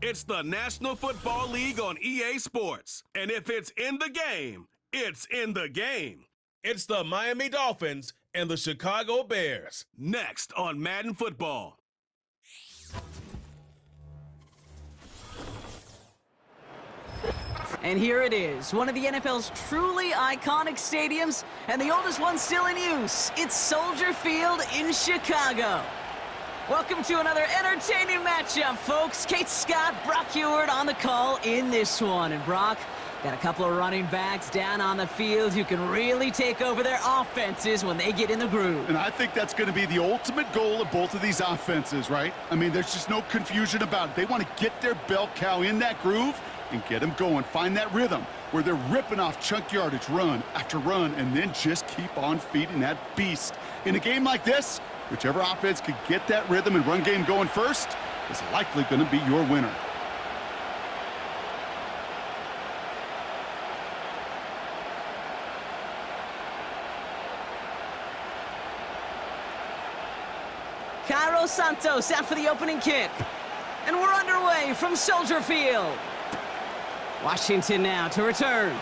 It's the National Football League on EA Sports. And if it's in the game, it's in the game. It's the Miami Dolphins and the Chicago Bears. Next on Madden Football. And here it is, one of the NFL's truly iconic stadiums, and the oldest one still in use. It's Soldier Field in Chicago. Welcome to another entertaining matchup, folks. Kate Scott, Brock Heward on the call in this one. And Brock, got a couple of running backs down on the field who can really take over their offenses when they get in the groove. And I think that's going to be the ultimate goal of both of these offenses, right? I mean, there's just no confusion about it. They want to get their bell cow in that groove and get them going. Find that rhythm where they're ripping off chunk yardage, run after run, and then just keep on feeding that beast. In a game like this, whichever offense could get that rhythm and run game going first is likely going to be your winner. Cairo Santos out for the opening kick. And we're underway from Soldier Field. Washington now to return.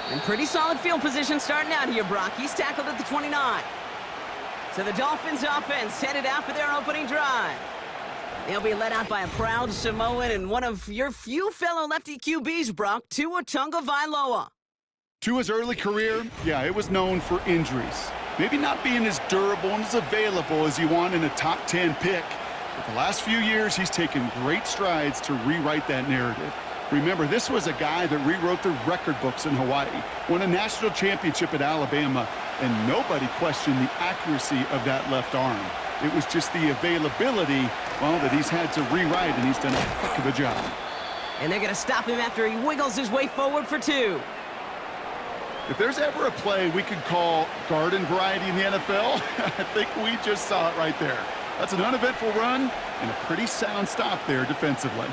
And pretty solid field position starting out here, Brock. He's tackled at the 29. So the Dolphins offense headed out for their opening drive. They'll be led out by a proud Samoan and one of your few fellow lefty QBs, Brock, Tua Tagovailoa. Tua's early career, yeah, it was known for injuries. Maybe not being as durable and as available as you want in a top 10 pick. But the last few years, he's taken great strides to rewrite that narrative. Remember, this was a guy that rewrote the record books in Hawaii, won a national championship at Alabama, and nobody questioned the accuracy of that left arm. It was just the availability, well, that he's had to rewrite, and he's done a heck of a job. And they're going to stop him after he wiggles his way forward for 2. If there's ever a play we could call garden variety in the NFL, I think we just saw it right there. That's an uneventful run and a pretty sound stop there defensively.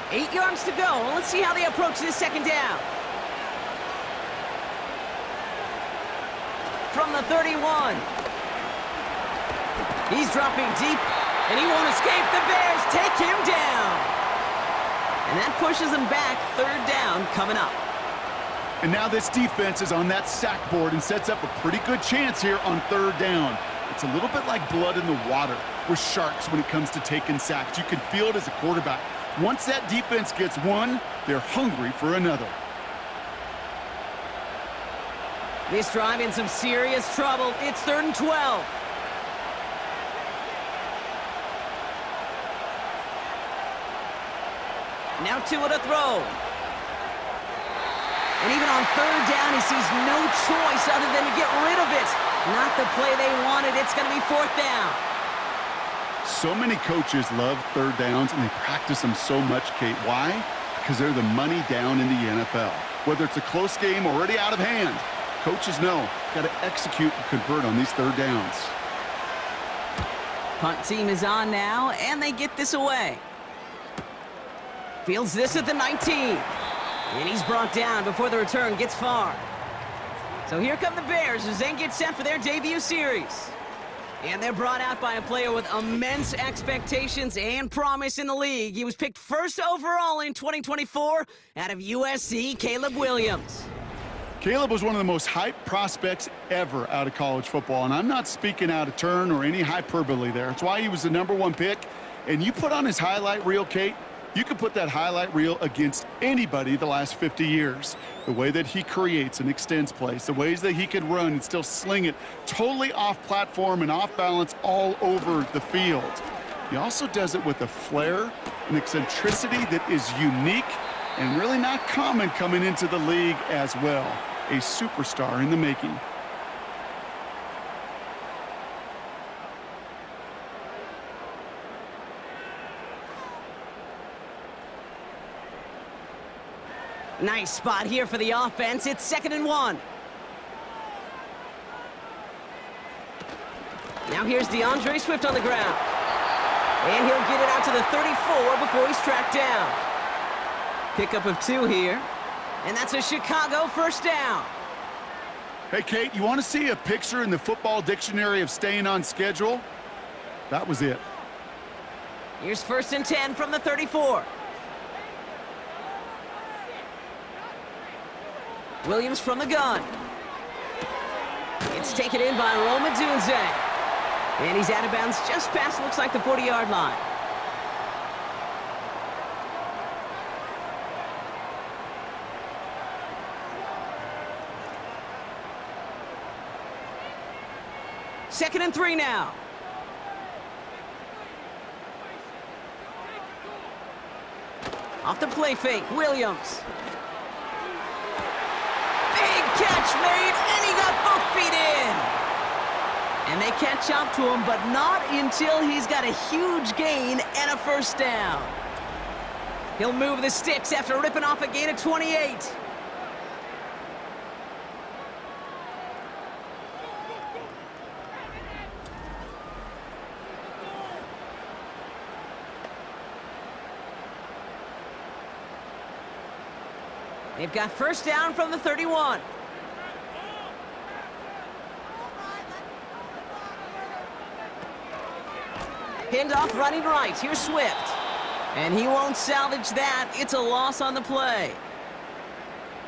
8 yards to go. Let's see how they approach this second down. From the 31. He's dropping deep, and he won't escape. The Bears take him down. And that pushes him back. 3rd down coming up. And now this defense is on that sack board and sets up a pretty good chance here on 3rd down. It's a little bit like blood in the water with sharks when it comes to taking sacks. You can feel it as a quarterback. Once that defense gets one, they're hungry for another. This drive in some serious trouble. It's 3rd and 12. Now Tua to throw. And even on 3rd down, he sees no choice other than to get rid of it. Not the play they wanted. It's going to be 4th down. So many coaches love 3rd downs, and they practice them so much, Kate. Why? Because they're the money down in the NFL. Whether it's a close game already out of hand, coaches know, got to execute and convert on these 3rd downs. Punt team is on now, and they get this away. Fields this at the 19. And he's brought down before the return gets far. So here come the Bears as they get set for their debut series. And they're brought out by a player with immense expectations and promise in the league. He was picked 1st overall in 2024 out of USC, Caleb Williams. Caleb was one of the most hyped prospects ever out of college football, and I'm not speaking out of turn or any hyperbole there. It's why he was the #1 pick. And you put on his highlight reel, Kate, you could put that highlight reel against anybody the last 50 years. The way that he creates and extends plays, the ways that he can run and still sling it totally off platform and off balance all over the field. He also does it with a flair and eccentricity that is unique and really not common coming into the league as well. A superstar in the making. Nice spot here for the offense. It's 2nd and 1. Now here's DeAndre Swift on the ground. And he'll get it out to the 34 before he's tracked down. Pickup of 2 here. And that's a Chicago 1st down. Hey, Kate, you want to see a picture in the football dictionary of staying on schedule? That was it. Here's 1st and 10 from the 34. Williams from the gun. It's taken in by Roma Dunze. And he's out of bounds just past, looks like, the 40-yard line. Second and 3 now. Off the play fake, Williams. Big catch made, and he got both feet in. And they catch up to him, but not until he's got a huge gain and a 1st down. He'll move the sticks after ripping off a gain of 28. They've got 1st down from the 31. Pinned off running right. Here's Swift. And he won't salvage that. It's a loss on the play.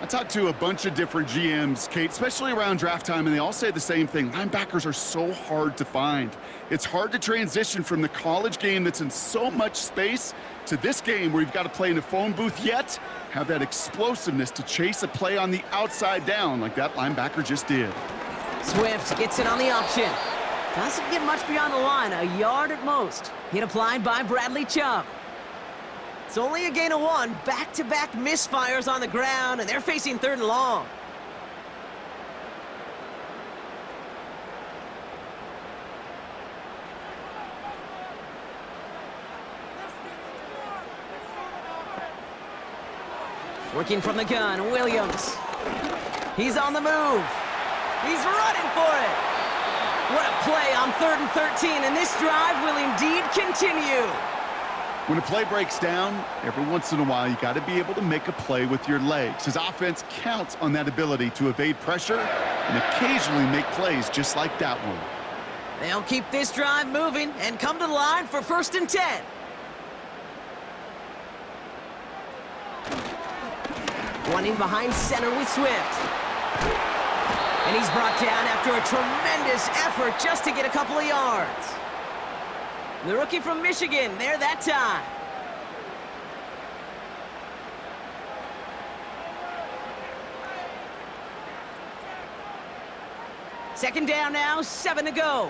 I talked to a bunch of different GMs, Kate, especially around draft time, and they all say the same thing. Linebackers are so hard to find. It's hard to transition from the college game that's in so much space to this game where you've got to play in a phone booth, yet have that explosiveness to chase a play on the outside down like that linebacker just did. Swift gets it on the option. Doesn't get much beyond the line, a yard at most. Hit applied by Bradley Chubb. It's only a gain of 1. Back-to-back misfires on the ground, and they're facing 3rd and long. Working from the gun, Williams. He's on the move. He's running for it. What a play on 3rd and 13, and this drive will indeed continue. When a play breaks down, every once in a while, you got to be able to make a play with your legs. His offense counts on that ability to evade pressure and occasionally make plays just like that one. They'll keep this drive moving and come to the line for 1st and 10. Running behind center with Swift. And he's brought down after a tremendous effort just to get a couple of yards. The rookie from Michigan, there that time. Second down now, 7 to go.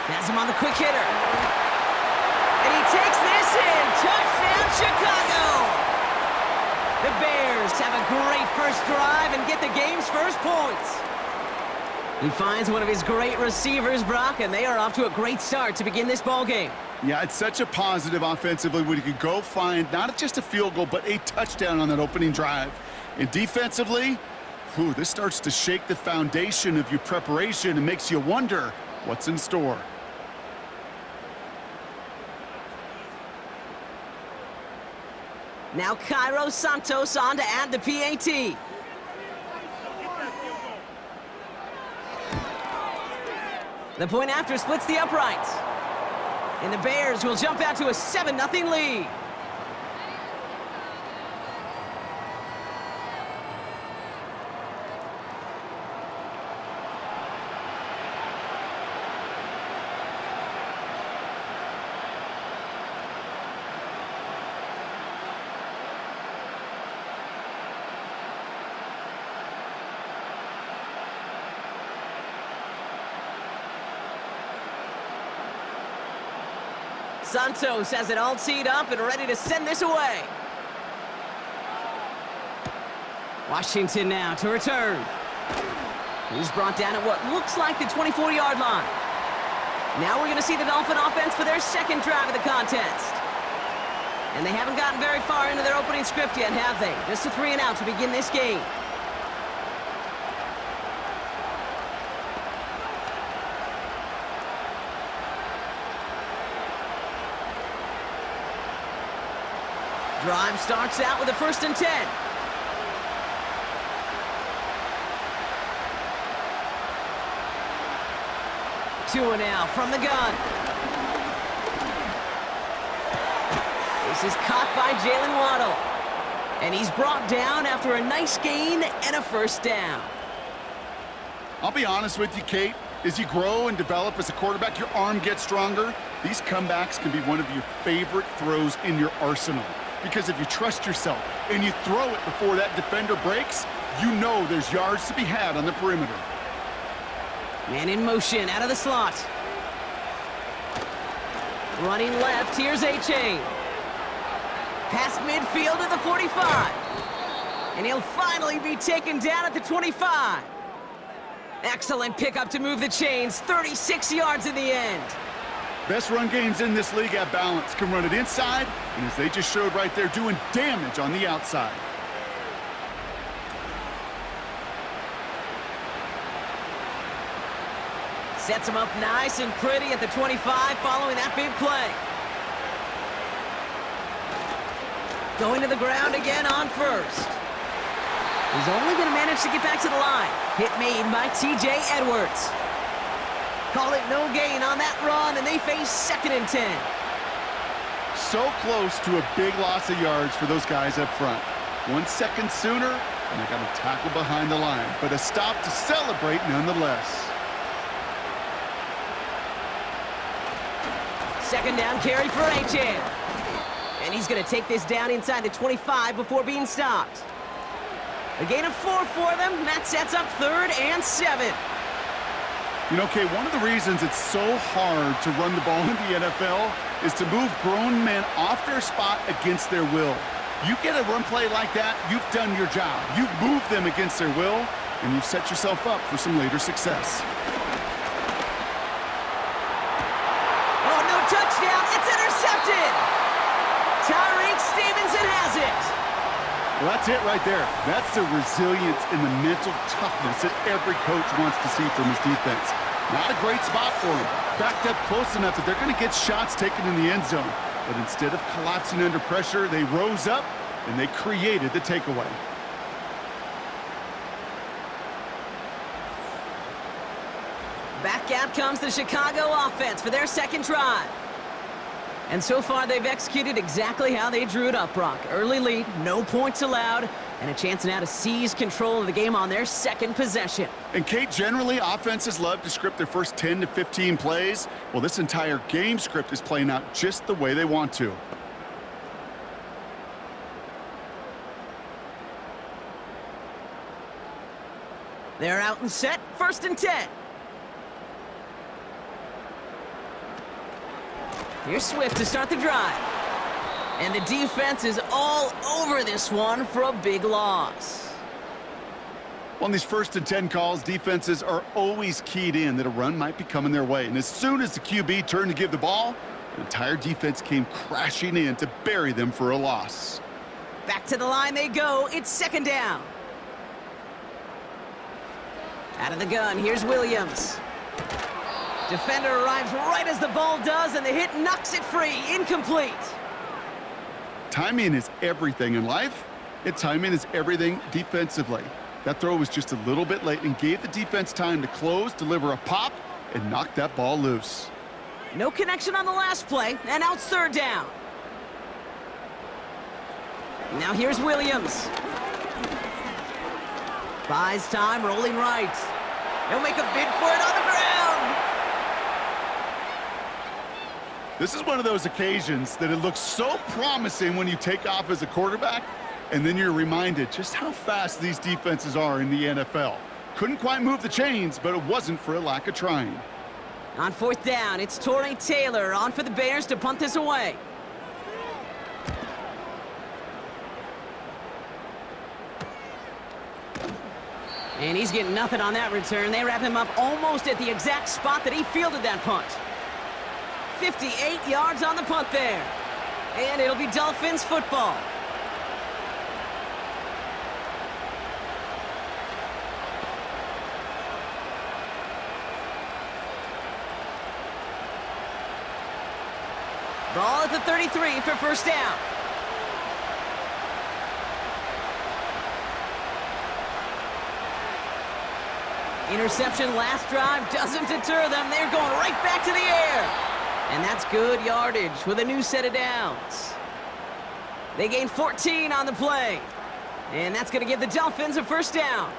Has him on the quick hitter. And he takes this in. Touchdown, Chicago! The Bears have a great first drive and get the game's first points. He finds one of his great receivers, Brock, and they are off to a great start to begin this ball game. Yeah, it's such a positive offensively when you can go find not just a field goal, but a touchdown on that opening drive. And defensively, this starts to shake the foundation of your preparation and makes you wonder what's in store. Now Cairo Santos on to add the PAT. The point after splits the uprights. And the Bears will jump out to a 7-0 lead. Santos has it all teed up and ready to send this away. Washington now to return. He's brought down at what looks like the 24-yard line. Now we're going to see the Dolphin offense for their second drive of the contest. And they haven't gotten very far into their opening script yet, have they? Just a 3-and-out to begin this game. Drive starts out with a 1st and 10. to it now from the gun. This is caught by Jalen Waddle. And he's brought down after a nice gain and a first down. I'll be honest with you, Kate. As you grow and develop as a quarterback, your arm gets stronger. These comebacks can be one of your favorite throws in your arsenal. Because if you trust yourself and you throw it before that defender breaks, you know there's yards to be had on the perimeter. Man in motion out of the slot. Running left, here's A-Chain. Past midfield at the 45. And he'll finally be taken down at the 25. Excellent pickup to move the chains. 36 yards in the end. Best run games in this league have balance. Can run it inside, and as they just showed right there, doing damage on the outside. Sets him up nice and pretty at the 25 following that big play. Going to the ground again on first. He's only going to manage to get back to the line. Hit made by TJ Edwards. Call it no gain on that run, and they face 2nd and 10. So close to a big loss of yards for those guys up front. 1 second sooner, and they got a tackle behind the line. But a stop to celebrate nonetheless. 2nd down carry for A-Chan. And he's going to take this down inside the 25 before being stopped. A gain of 4 for them. That sets up 3rd and 7. You know, Kay, one of the reasons it's so hard to run the ball in the NFL is to move grown men off their spot against their will. You get a run play like that, you've done your job. You've moved them against their will, and you've set yourself up for some later success. Oh, no touchdown. It's intercepted. Tyreek Stevenson has it. Well, that's it right there. That's the resilience and the mental toughness that every coach wants to see from his defense. Not a great spot for him. Backed up close enough that they're going to get shots taken in the end zone. But instead of collapsing under pressure, they rose up and they created the takeaway. Back out comes the Chicago offense for their 2nd drive. And so far, they've executed exactly how they drew it up, Brock. Early lead, no points allowed, and a chance now to seize control of the game on their 2nd possession. And, Kate, generally, offenses love to script their first 10 to 15 plays. Well, this entire game script is playing out just the way they want to. They're out and set, 1st and 10. Here's Swift to start the drive. And the defense is all over this one for a big loss. On these 1st and 10 calls, defenses are always keyed in that a run might be coming their way. And as soon as the QB turned to give the ball, the entire defense came crashing in to bury them for a loss. Back to the line they go. It's 2nd down. Out of the gun, here's Williams. Defender arrives right as the ball does, and the hit knocks it free. Incomplete. Timing is everything in life, and timing is everything defensively. That throw was just a little bit late and gave the defense time to close, deliver a pop, and knock that ball loose. No connection on the last play, and now it's 3rd down. Now here's Williams. Buys time, rolling right. He'll make a bid for it on the ground. This is one of those occasions that it looks so promising when you take off as a quarterback, and then you're reminded just how fast these defenses are in the NFL. Couldn't quite move the chains, but it wasn't for a lack of trying. On 4th down, it's Torrey Taylor on for the Bears to punt this away. And he's getting nothing on that return. They wrap him up almost at the exact spot that he fielded that punt. 58 yards on the punt there. And it'll be Dolphins football. Ball at the 33 for 1st down. Interception last drive doesn't deter them. They're going right back to the air. And that's good yardage with a new set of downs. They gain 14 on the play. And that's going to give the Dolphins a first down.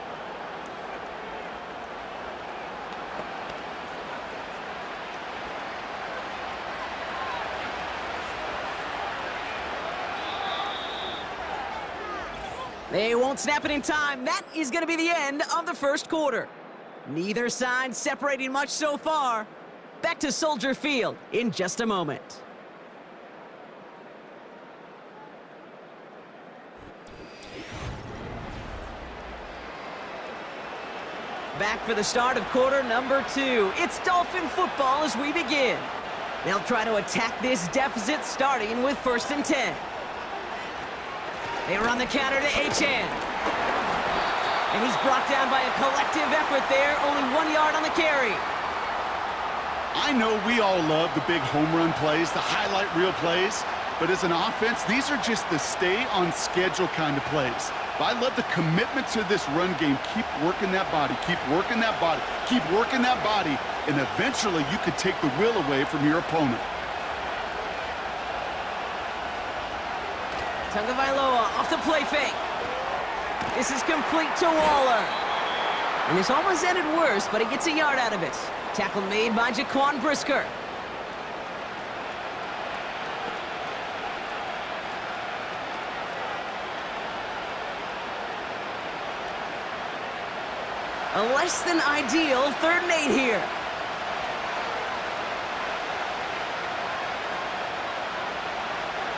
They won't snap it in time. That is going to be the end of the first quarter. Neither side separating much so far. Back to Soldier Field in just a moment. Back for the start of quarter number 2. It's Dolphin football as we begin. They'll try to attack this deficit starting with 1st and 10. They run the counter to Achane. And he's brought down by a collective effort there. Only 1 yard on the carry. I know we all love the big home run plays, the highlight reel plays, but as an offense, these are just the stay on schedule kind of plays. But I love the commitment to this run game. Keep working that body, keep working that body, keep working that body, and eventually you could take the will away from your opponent. Tagovailoa off the play fake. This is complete to Waller. And this almost ended worse, but he gets a yard out of it. Tackle made by Jaquan Brisker. A less than ideal 3rd and 8 here.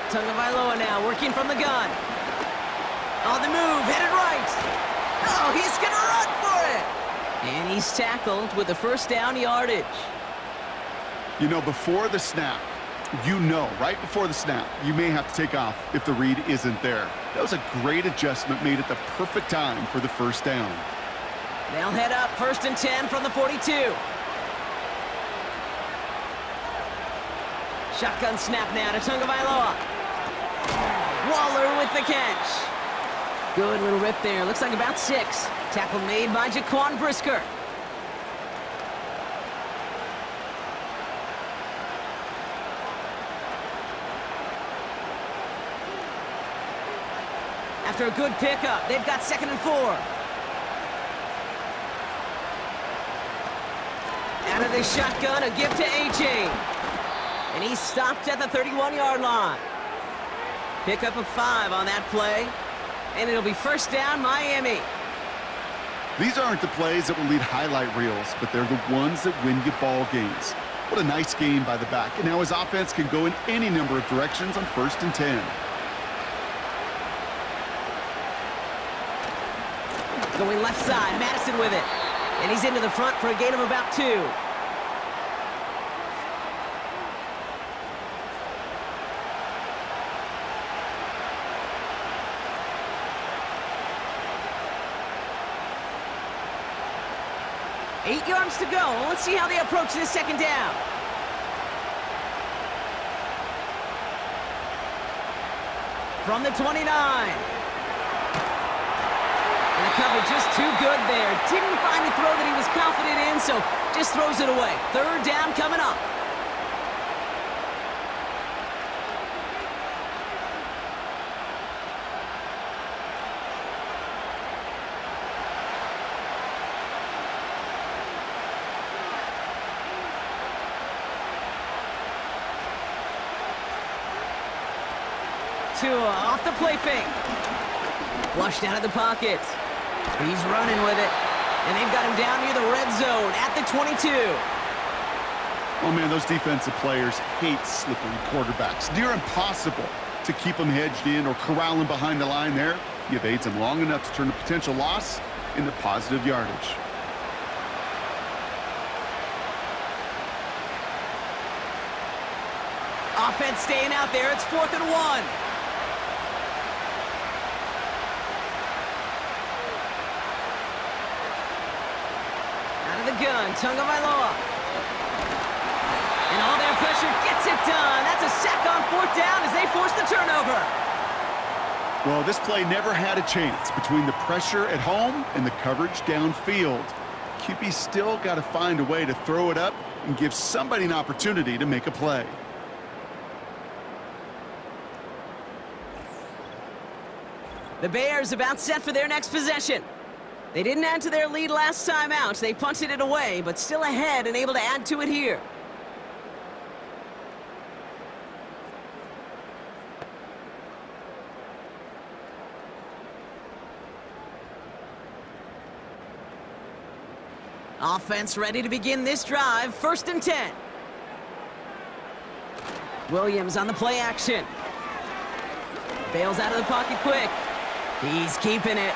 Tagovailoa now working from the gun. On the move, headed right. Oh, he's going to run for it. And he's tackled with the first down yardage. You know, before the snap, right before the snap, you may have to take off if the read isn't there. That was a great adjustment made at the perfect time for the first down. They'll head up 1st and 10 from the 42. Shotgun snap now to Tagovailoa. Waller with the catch. Good little rip there. Looks like about 6. Tackle made by Jaquan Brisker. After a good pickup, they've got 2nd and 4. Out of the shotgun, a give to AJ. And he's stopped at the 31-yard line. Pickup of 5 on that play. And it'll be first down, Miami. These aren't the plays that will lead highlight reels, but they're the ones that win you ball games. What a nice game by the back. And now his offense can go in any number of directions on 1st and 10. Going left side, Madison with it. And he's into the front for a gain of about 2. Eight yards to go. Let's see how they approach this 2nd down. From the 29. And the cover just too good there. Didn't find a throw that he was confident in, so just throws it away. 3rd down coming up. Off the play fake. Flushed out of the pocket. He's running with it. And they've got him down near the red zone at the 22. Oh, man, those defensive players hate slippery quarterbacks. Near impossible to keep them hedged in or corral them behind the line there. You evade them long enough to turn a potential loss into positive yardage. Offense staying out there. It's 4th and 1. Gun, Tagovailoa. And all their pressure gets it done. That's a sack on 4th down as they force the turnover. Well, this play never had a chance between the pressure at home and the coverage downfield. QB's still got to find a way to throw it up and give somebody an opportunity to make a play. The Bears about set for their next possession. They didn't add to their lead last time out. They punted it away, but still ahead and able to add to it here. Offense ready to begin this drive. 1st and 10. Williams on the play action. Bails out of the pocket quick. He's keeping it.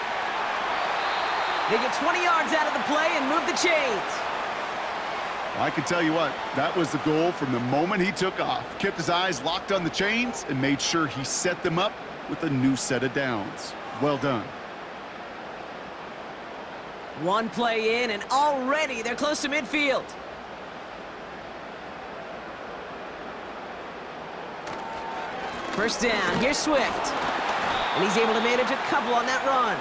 They get 20 yards out of the play and move the chains. I can tell you what, that was the goal from the moment he took off. Kept his eyes locked on the chains and made sure he set them up with a new set of downs. Well done. One play in, and already they're close to midfield. First down, here's Swift. And he's able to manage a couple on that run.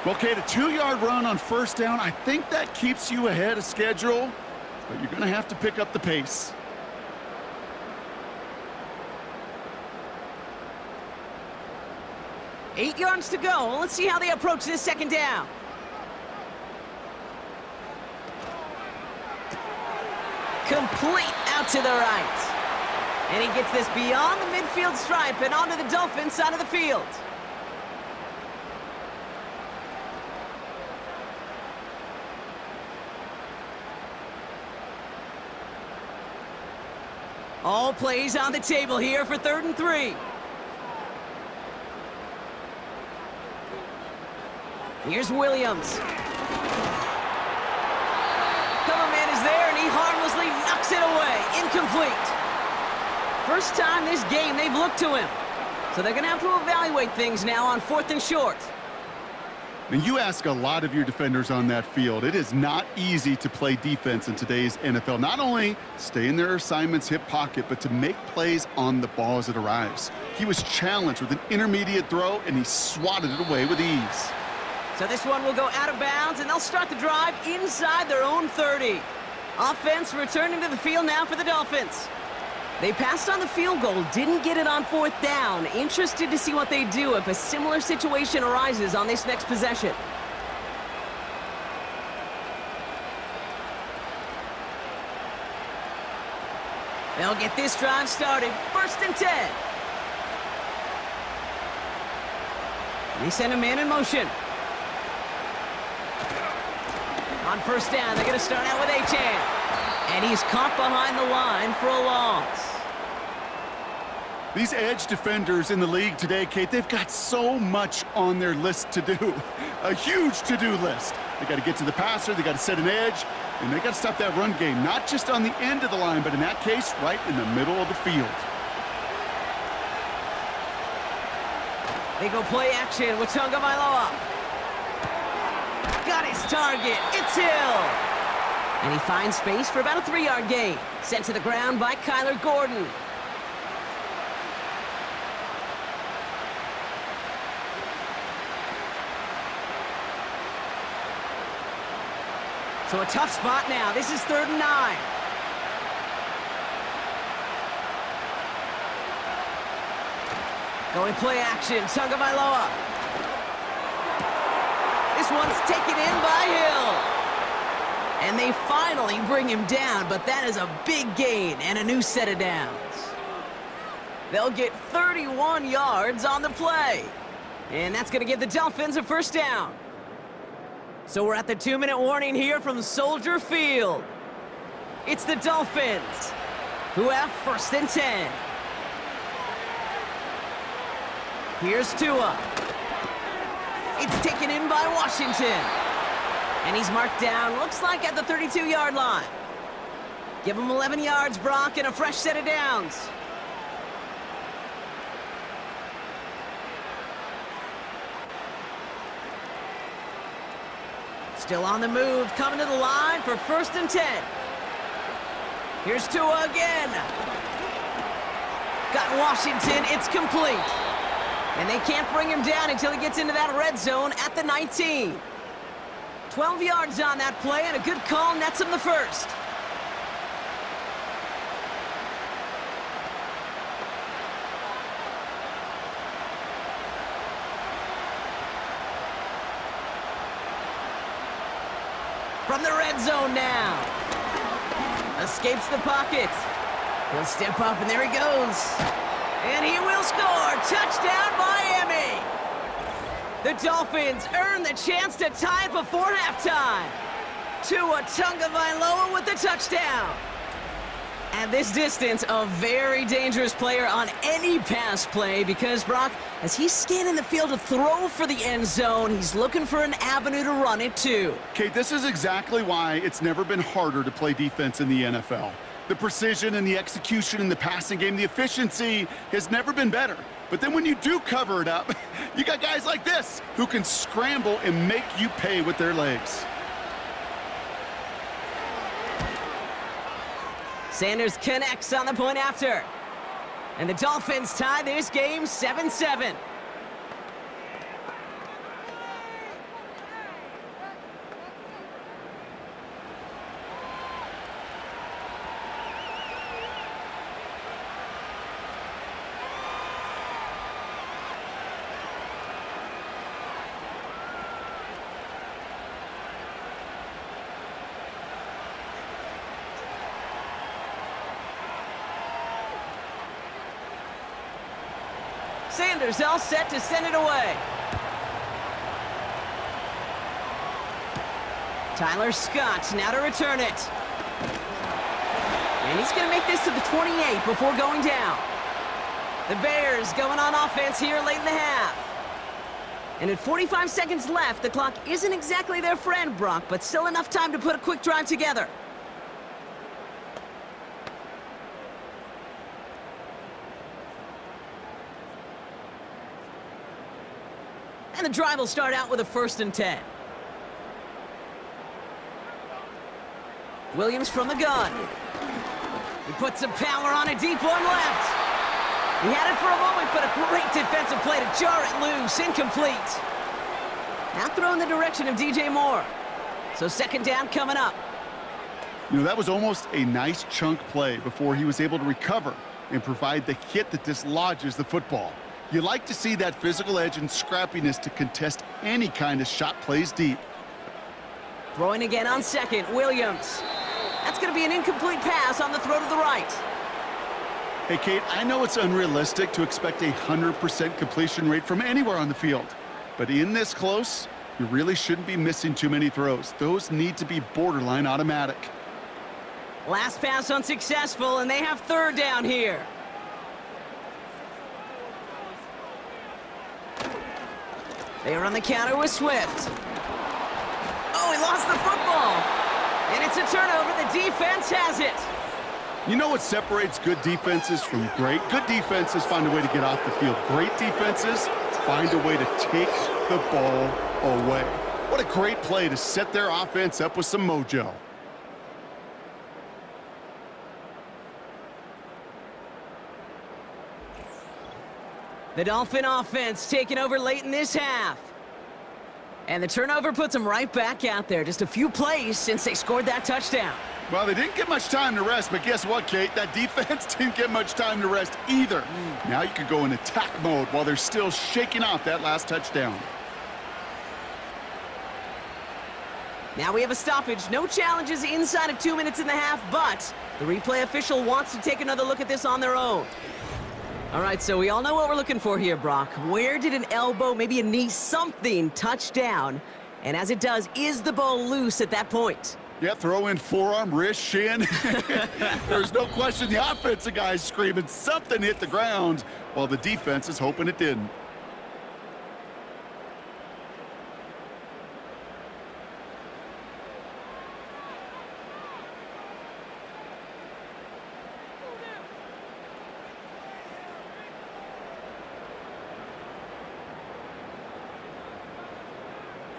Well, Kate, a 2-yard run on 1st down, I think that keeps you ahead of schedule, but you're going to have to pick up the pace. Eight yards to go. Let's see how they approach this 2nd down. Complete out to the right. And he gets this beyond the midfield stripe and onto the Dolphins side of the field. All plays on the table here for 3rd and 3. Here's Williams. Cover man is there, and he harmlessly knocks it away. Incomplete. First time this game they've looked to him. So they're going to have to evaluate things now on 4th and short. And you ask a lot of your defenders on that field. It is not easy to play defense in today's NFL. Not only stay in their assignment's hip pocket, but to make plays on the ball as it arrives. He was challenged with an intermediate throw, and he swatted it away with ease. So this one will go out of bounds, and they'll start the drive inside their own 30. Offense returning to the field now for the Dolphins. They passed on the field goal, didn't get it on 4th down. Interested to see what they do if a similar situation arises on this next possession. They'll get this drive started. 1st and 10. They send a man in motion. On 1st down, they're going to start out with Achane. And he's caught behind the line for a loss. These edge defenders in the league today, Kate, they've got so much on their list to do. A huge to-do list. They got to get to the passer, they got to set an edge, and they got to stop that run game, not just on the end of the line, but in that case, right in the middle of the field. They go play action with Tagovailoa. Got his target. It's Hill. And he finds space for about a 3-yard gain. Sent to the ground by Kyler Gordon. So a tough spot now. This is 3rd and 9. Going play action. Tagovailoa. This one's taken in by Hill. And they finally bring him down, but that is a big gain and a new set of downs. They'll get 31 yards on the play. And that's going to give the Dolphins a 1st down. So we're at the 2-minute warning here from Soldier Field. It's the Dolphins who have 1st and 10. Here's Tua. It's taken in by Washington. And he's marked down, looks like at the 32-yard line. Give him 11 yards, Brock, and a fresh set of downs. Still on the move, coming to the line for 1st and 10. Here's Tua again. Got Washington, it's complete. And they can't bring him down until he gets into that red zone at the 19. 12 yards on that play, and a good call nets him the first. From the red zone now. Escapes the pocket. He'll step up, and there he goes. And he will score. Touchdown, Miami. The Dolphins earn the chance to tie before halftime. Tua Tagovailoa with the touchdown. At this distance, a very dangerous player on any pass play because, Brock, as he's scanning the field to throw for the end zone, he's looking for an avenue to run it too. Kate, this is exactly why it's never been harder to play defense in the NFL. The precision and the execution in the passing game, the efficiency has never been better. But then when you do cover it up, you got guys like this who can scramble and make you pay with their legs. Sanders connects on the point after. And the Dolphins tie this game 7-7. Sanders all set to send it away. Tyler Scott now to return it. And he's going to make this to the 28 before going down. The Bears going on offense here late in the half. And at 45 seconds left, the clock isn't exactly their friend, Brock, but still enough time to put a quick drive together. And the drive will start out with a 1st and 10. Williams from the gun. He puts some power on a deep one left. He had it for a moment, but a great defensive play to jar it loose. Incomplete. Now throw in the direction of DJ Moore. So 2nd down coming up. You know, that was almost a nice chunk play before he was able to recover and provide the hit that dislodges the football. You like to see that physical edge and scrappiness to contest any kind of shot plays deep. Throwing again on 2nd, Williams. That's going to be an incomplete pass on the throw to the right. Hey, Kate, I know it's unrealistic to expect a 100% completion rate from anywhere on the field. But in this close, you really shouldn't be missing too many throws. Those need to be borderline automatic. Last pass unsuccessful, and they have 3rd down here. They are on the counter with Swift. Oh, he lost the football. And it's a turnover. The defense has it. You know what separates good defenses from great? Good defenses find a way to get off the field. Great defenses find a way to take the ball away. What a great play to set their offense up with some mojo. The Dolphin offense taking over late in this half. And the turnover puts them right back out there. Just a few plays since they scored that touchdown. Well, they didn't get much time to rest, but guess what, Kate? That defense didn't get much time to rest either. Now you could go in attack mode while they're still shaking off that last touchdown. Now we have a stoppage. No challenges inside of 2 minutes and a half, but the replay official wants to take another look at this on their own. All right, so we all know what we're looking for here, Brock. Where did an elbow, maybe a knee, something touch down? And as it does, is the ball loose at that point? Yeah, throw in forearm, wrist, shin. There's no question the offensive guy's screaming something hit the ground while the defense is hoping it didn't.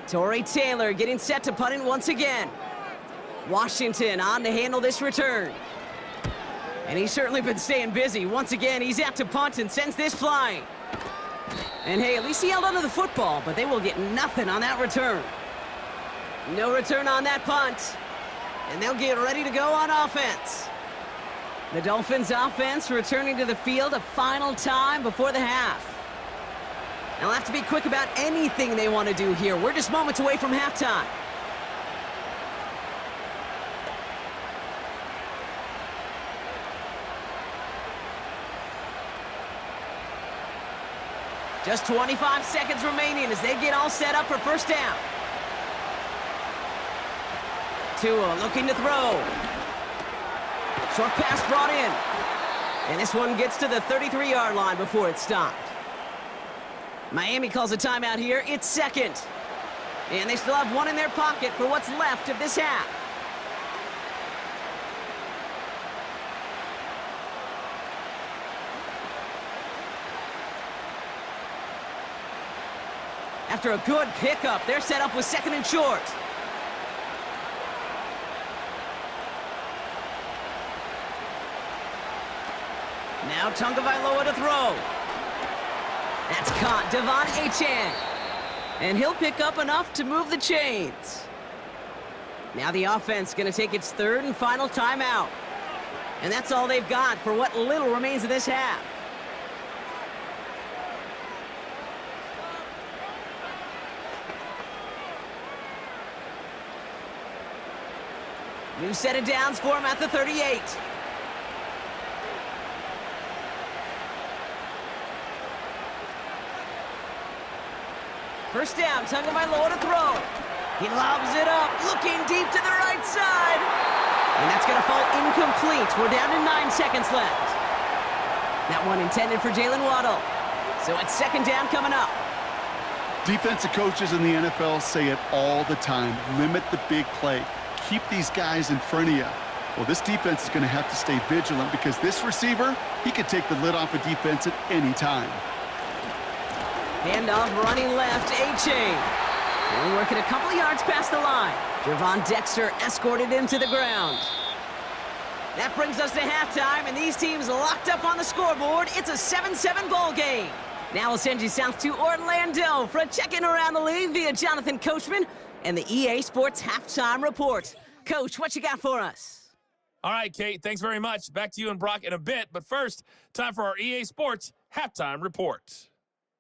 Torrey Taylor getting set to punt it once again. Washington on to handle this return. And he's certainly been staying busy. Once again, he's out to punt and sends this flying. And hey, at least he held onto the football, but they will get nothing on that return. No return on that punt. And they'll get ready to go on offense. The Dolphins offense returning to the field a final time before the half. They'll have to be quick about anything they want to do here. We're just moments away from halftime. Just 25 seconds remaining as they get all set up for first down. Tua looking to throw. Short pass brought in. And this one gets to the 33-yard line before it's stopped. Miami calls a timeout here. It's second. And they still have one in their pocket for what's left of this half. After a good pickup, they're set up with second and short. Now Tagovailoa to throw. That's caught, Devon Achane. And he'll pick up enough to move the chains. Now the offense going to take its third and final timeout. And that's all they've got for what little remains of this half. New set of downs for him at the 38. First down, Tagovailoa to throw. He lobs it up, looking deep to the right side. And that's going to fall incomplete. We're down to 9 seconds left. That one intended for Jalen Waddle. So it's second down coming up. Defensive coaches in the NFL say it all the time. Limit the big play. Keep these guys in front of you. Well, this defense is going to have to stay vigilant because this receiver, he could take the lid off a defense at any time. Handoff running left, Achane. Only working a couple yards past the line. Javon Dexter escorted him to the ground. That brings us to halftime, and these teams locked up on the scoreboard. It's a 7-7 ball game. Now we'll send you south to Orlando for a check-in around the league via Jonathan Coachman and the EA Sports Halftime Report. Coach, what you got for us? All right, Kate, thanks very much. Back to you and Brock in a bit. But first, time for our EA Sports Halftime Report.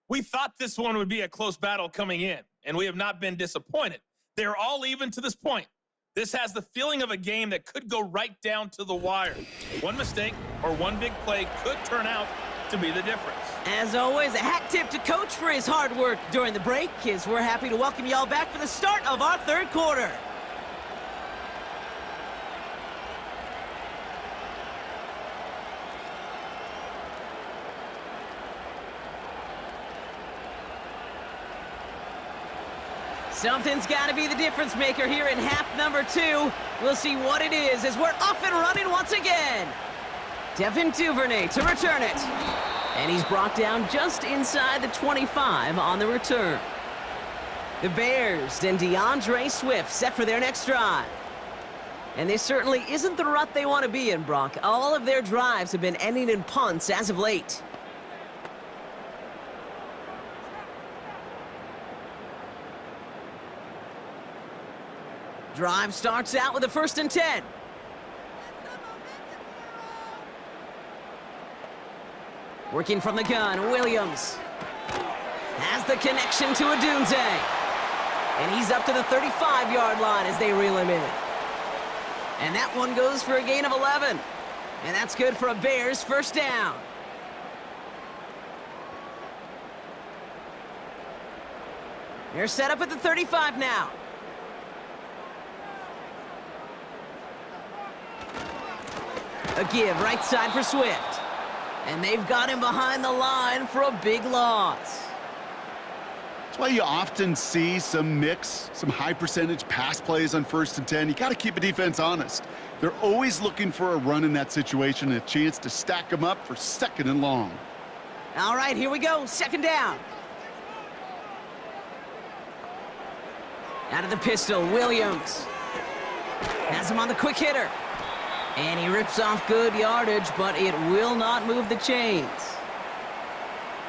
We thought this one would be a close battle coming in, and we have not been disappointed. They're all even to this point. This has the feeling of a game that could go right down to the wire. One mistake or one big play could turn out to be the difference. As always, a hat tip to Coach for his hard work during the break, as we're happy to welcome y'all back for the start of our third quarter. Something's got to be the difference maker here in half number 2. We'll see what it is as we're off and running once again. Devin Duvernay to return it. And he's brought down just inside the 25 on the return. The Bears and DeAndre Swift set for their next drive. And this certainly isn't the rut they want to be in, Brock. All of their drives have been ending in punts as of late. Drive starts out with a 1st and 10. Working from the gun, Williams has the connection to Odunze. And he's up to the 35-yard line as they reel him in. And that one goes for a gain of 11. And that's good for a Bears first down. They're set up at the 35 now. A give right side for Swift. And they've got him behind the line for a big loss. That's why you often see some mix, some high percentage pass plays on 1st and 10. You got to keep a defense honest. They're always looking for a run in that situation and a chance to stack them up for 2nd and long. All right, here we go. 2nd down. Out of the pistol, Williams has him on the quick hitter. And he rips off good yardage, but it will not move the chains.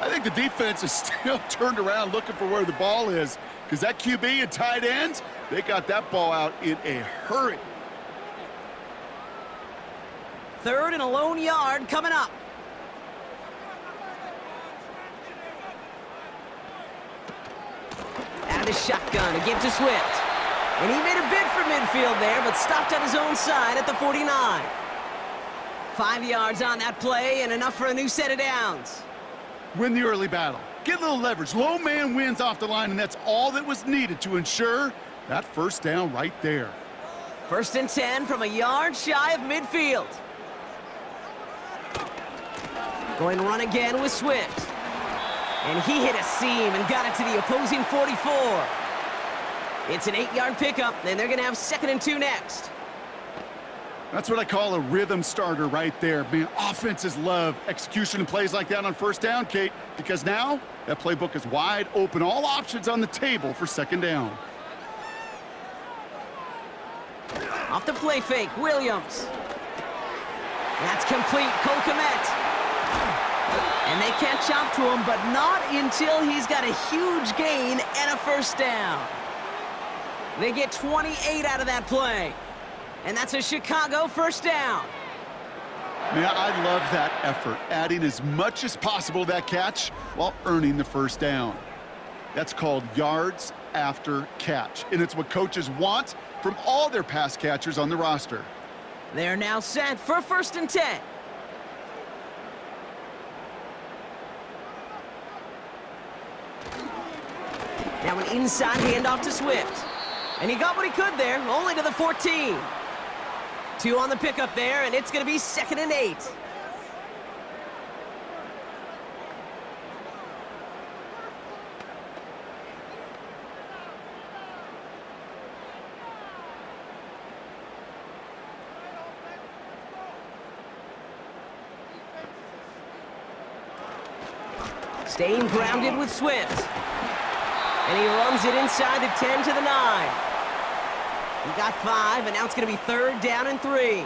I think the defense is still turned around looking for where the ball is because that QB and tight ends, They got that ball out in a hurry. 3rd and a lone yard coming up. Out of the shotgun to give to Swift. And he made a bid for midfield there, but stopped on his own side at the 49. 5 yards on that play and enough for a new set of downs. Win the early battle. Get a little leverage. Low man wins off the line, and that's all that was needed to ensure that first down right there. 1st and 10 from a yard shy of midfield. Going to run again with Swift. And he hit a seam and got it to the opposing 44. It's an 8-yard pickup, and they're going to have 2nd and 2 next. That's what I call a rhythm starter right there. Man, offenses love execution and plays like that on first down, Kate, because now that playbook is wide open. All options on the table for 2nd down. Off the play fake, Williams. That's complete, Cole Kmet. And they catch up to him, but not until he's got a huge gain and a first down. They get 28 out of that play. And that's a Chicago first down. Man, I love that effort, adding as much as possible to that catch while earning the first down. That's called yards after catch, and it's what coaches want from all their pass catchers on the roster. They're now set for 1st and 10. Now an inside handoff to Swift. And he got what he could there, only to the 14. 2 on the pickup there, and it's going to be 2nd and 8. Staying grounded with Swift. And he runs it inside the 10 to the 9. He got 5, and now it's going to be 3rd down and 3.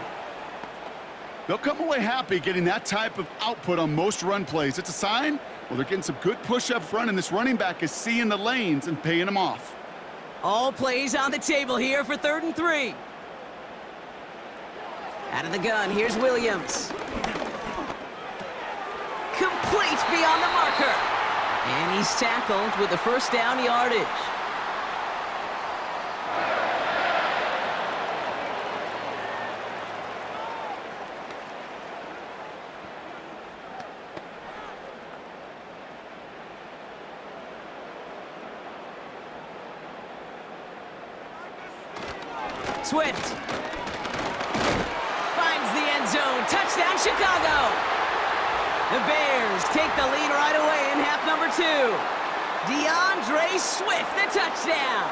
They'll come away happy getting that type of output on most run plays. It's a sign, well, they're getting some good push up front, and this running back is seeing the lanes and paying them off. All plays on the table here for 3rd and 3. Out of the gun, here's Williams. Complete beyond the marker. And he's tackled with the first down yardage. Swift finds the end zone. Touchdown, Chicago. The Bears take the lead right away in half number 2. DeAndre Swift, the touchdown.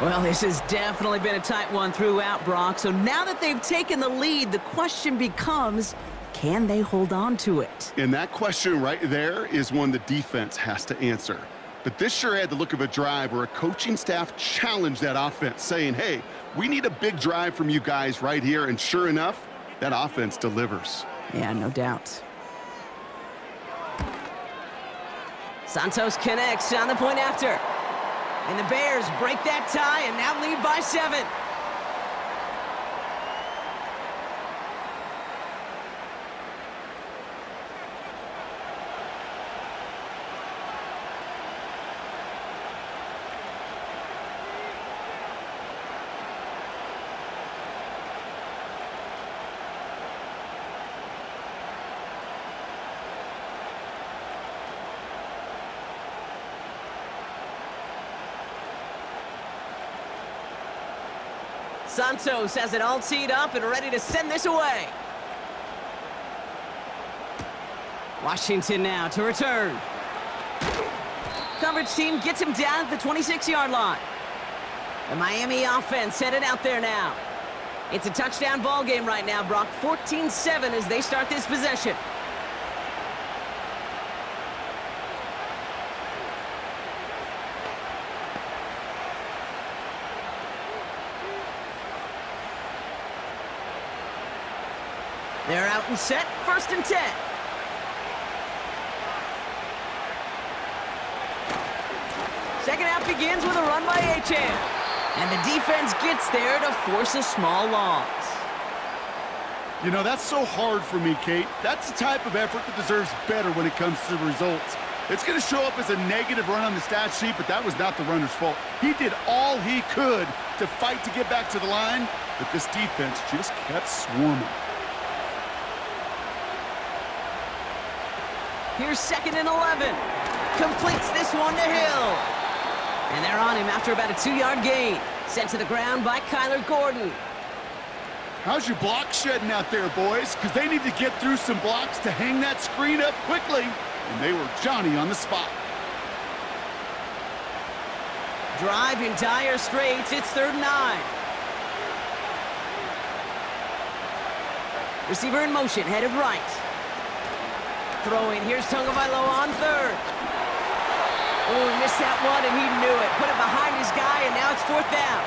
Well, this has definitely been a tight one throughout, Brock. So now that they've taken the lead, the question becomes, can they hold on to it? And that question right there is one the defense has to answer. But this sure had the look of a drive where a coaching staff challenged that offense, saying, hey, we need a big drive from you guys right here. And sure enough, that offense delivers. Yeah, no doubt. Santos connects on the point after. And the Bears break that tie and now lead by 7. Santos has it all teed up and ready to send this away. Washington now to return. Coverage team gets him down at the 26-yard line. The Miami offense headed out there now. It's a touchdown ball game right now, Brock. 14-7 as they start this possession. They're out and set, 1st and 10. Second half begins with a run by Achane. And the defense gets there to force a small loss. You know, that's so hard for me, Kate. That's the type of effort that deserves better when it comes to the results. It's going to show up as a negative run on the stat sheet, but that was not the runner's fault. He did all he could to fight to get back to the line, but this defense just kept swarming. Here's 2nd and 11. Completes this one to Hill. And they're on him after about a 2-yard gain. Sent to the ground by Kyler Gordon. How's your block shedding out there, boys? Because they need to get through some blocks to hang that screen up quickly. And they were Johnny on the spot. Drive in dire straits. It's 3rd and 9. Receiver in motion, headed right. Throwing. Here's Tagovailoa on 3rd. Oh, he missed that one, and he knew it. Put it behind his guy, and now it's 4th down.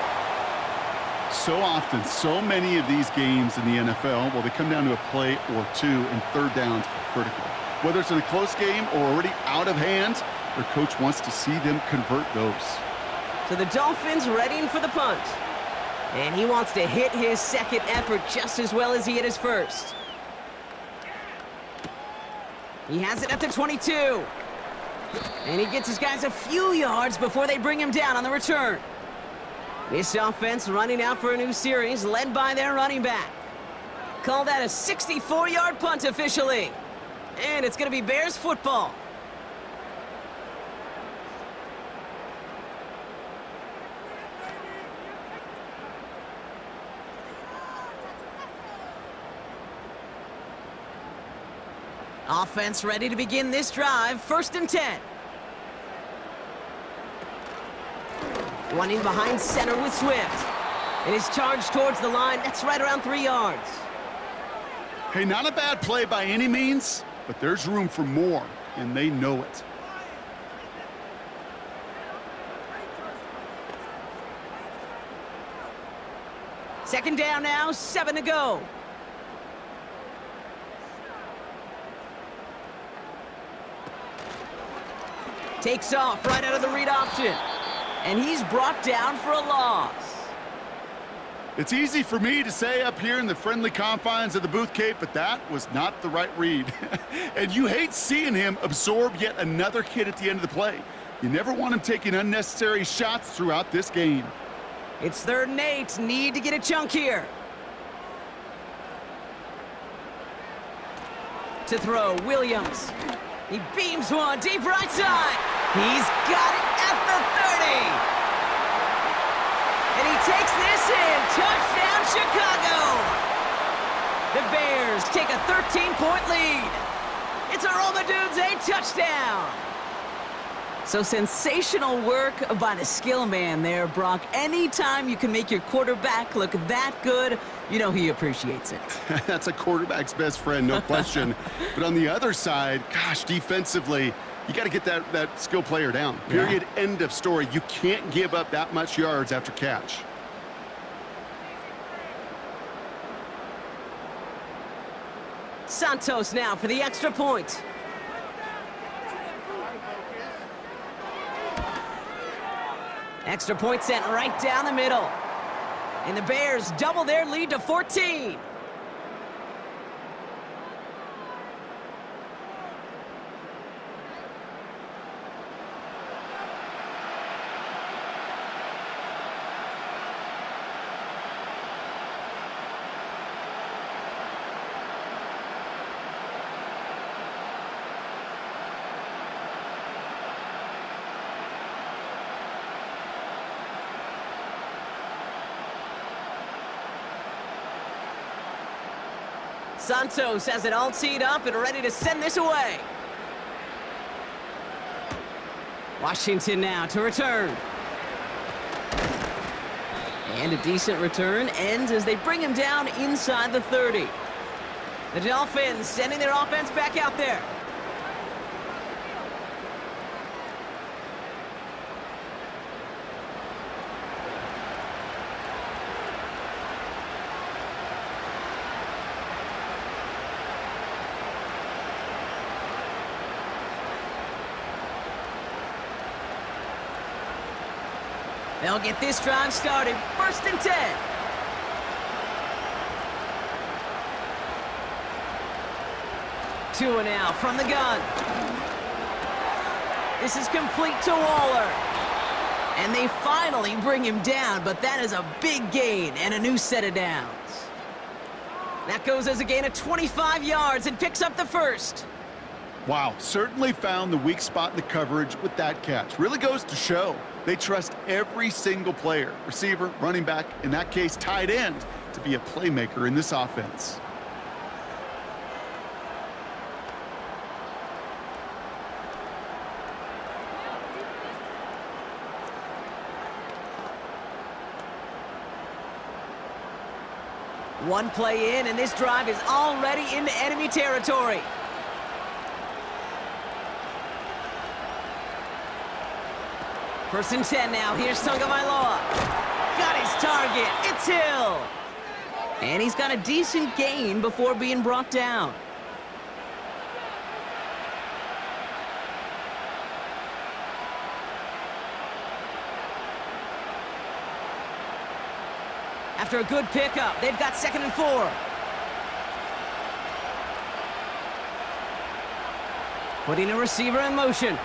So often, so many of these games in the NFL, well, they come down to a play or two, and 3rd downs are critical. Whether it's in a close game or already out of hand, their coach wants to see them convert those. So the Dolphins readying for the punt. And he wants to hit his 2nd effort just as well as he hit his 1st. He has it at the 22. And he gets his guys a few yards before they bring him down on the return. This offense running out for a new series, led by their running back. Call that a 64-yard punt officially. And it's going to be Bears football. Offense ready to begin this drive. 1st and 10. Running behind center with Swift. And his charge towards the line, that's right around 3 yards. Hey, not a bad play by any means, but there's room for more, and they know it. Second down now, 7 to go. Takes off right out of the read option. And he's brought down for a loss. It's easy for me to say up here in the friendly confines of the booth, Kate, but that was not the right read. And you hate seeing him absorb yet another hit at the end of the play. You never want him taking unnecessary shots throughout this game. It's 3rd and 8. Need to get a chunk here. To throw, Williams. He beams one deep right side. He's got it at the 30. And he takes this in. Touchdown, Chicago. The Bears take a 13-point lead. It's a Roll the Dudes, a touchdown. So sensational work by the skill man there, Brock. Anytime you can make your quarterback look that good, you know he appreciates it. That's a quarterback's best friend, no question. But on the other side, gosh, defensively, you got to get that skill player down. Period. Yeah. End of story. You can't give up that much yards after catch. Santos now for the extra point. Extra point sent right down the middle. And the Bears double their lead to 14. Santos has it all teed up and ready to send this away. Washington now to return. And a decent return ends as they bring him down inside the 30. The Dolphins sending their offense back out there. They'll get this drive started. 1st and 10. Tua now from the gun. This is complete to Waller. And they finally bring him down, but that is a big gain and a new set of downs. That goes as a gain of 25 yards and picks up the first. Wow, certainly found the weak spot in the coverage with that catch. Really goes to show they trust every single player, receiver, running back, in that case, tight end, to be a playmaker in this offense. One play in, and this drive is already into enemy territory. First and 10 now. Here's Tagovailoa. Got his target. It's Hill. And he's got a decent gain before being brought down. After a good pickup, they've got 2nd and 4. Putting a receiver in motion.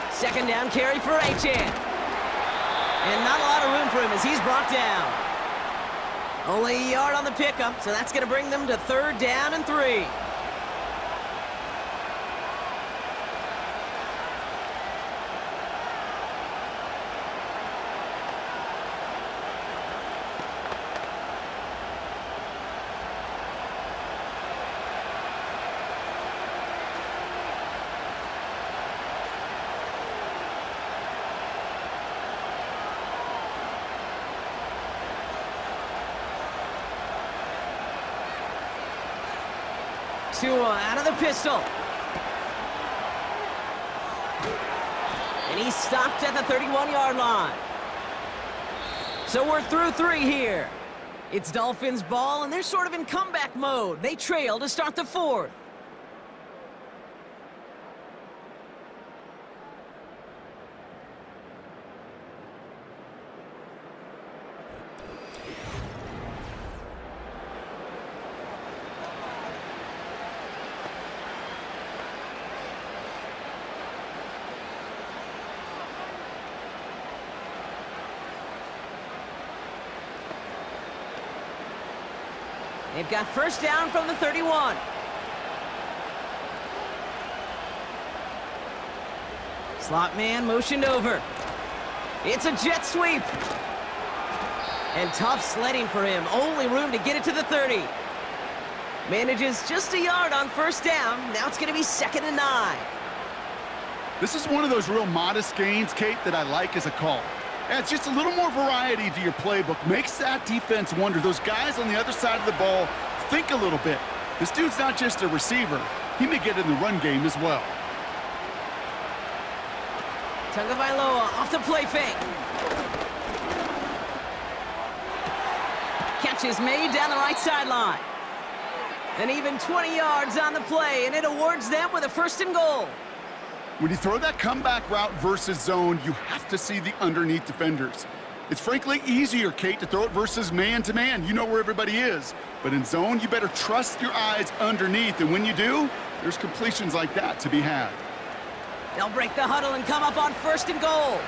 2nd down carry for Achane. And not a lot of room for him as he's brought down. Only a yard on the pickup, so that's going to bring them to 3rd down and 3. Tua out of the pistol. And he's stopped at the 31-yard line. So we're through 3 here. It's Dolphins ball, and they're sort of in comeback mode. They trail to start the 4th. They've got 1st down from the 31. Slot man motioned over. It's a jet sweep. And tough sledding for him. Only room to get it to the 30. Manages just a yard on 1st down. Now it's going to be 2nd and 9. This is one of those real modest gains, Kate, that I like as a call. Adds just a little more variety to your playbook. Makes that defense wonder. Those guys on the other side of the ball think a little bit. This dude's not just a receiver. He may get in the run game as well. Tagovailoa off the play fake. Catch is made down the right sideline. And even 20 yards on the play, and it awards them with a 1st and goal. When you throw that comeback route versus zone, you have to see the underneath defenders. It's frankly easier, Kate, to throw it versus man-to-man. You know where everybody is. But in zone, you better trust your eyes underneath. And when you do, there's completions like that to be had. They'll break the huddle and come up on 1st and goal.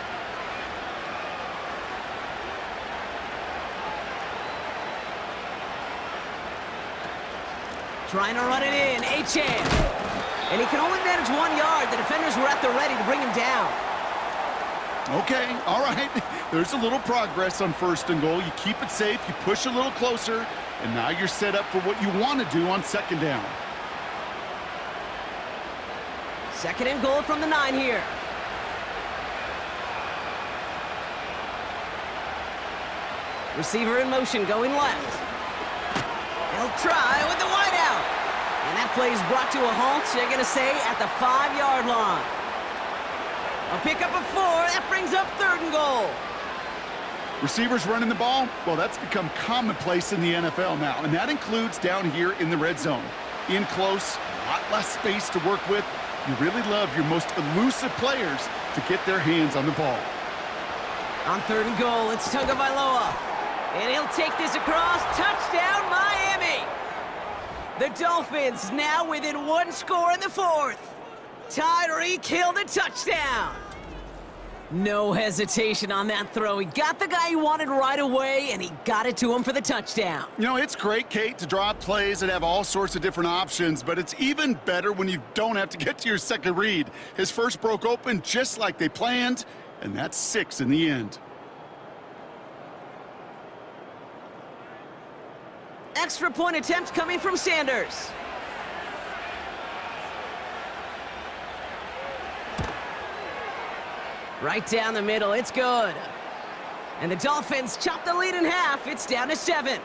Trying to run it in, Achane. And he can only manage 1 yard. The defenders were at the ready to bring him down. Okay, all right. There's a little progress on 1st and goal. You keep it safe, you push a little closer, and now you're set up for what you want to do on 2nd down. 2nd and goal from the 9 here. Receiver in motion, going left. He'll try with the wideout. And that play is brought to a halt, so they're going to say at the 5-yard line. A pickup of 4. That brings up 3rd and goal. Receivers running the ball, well, that's become commonplace in the NFL now, and that includes down here in the red zone. In close, a lot less space to work with. You really love your most elusive players to to get their hands on the ball. On 3rd and goal, it's Tagovailoa. And he'll take this across. Touchdown, Miami! The Dolphins now within 1 score in the 4th. Tyreek Hill the touchdown. No hesitation on that throw. He got the guy he wanted right away, and he got it to him for the touchdown. You know, it's great, Kate, to draw up plays that have all sorts of different options, but it's even better when you don't have to get to your second read. His first broke open just like they planned, and that's 6 in the end. Extra point attempt coming from Sanders. Right down the middle, it's good. And the Dolphins chop the lead in half. It's down to 7.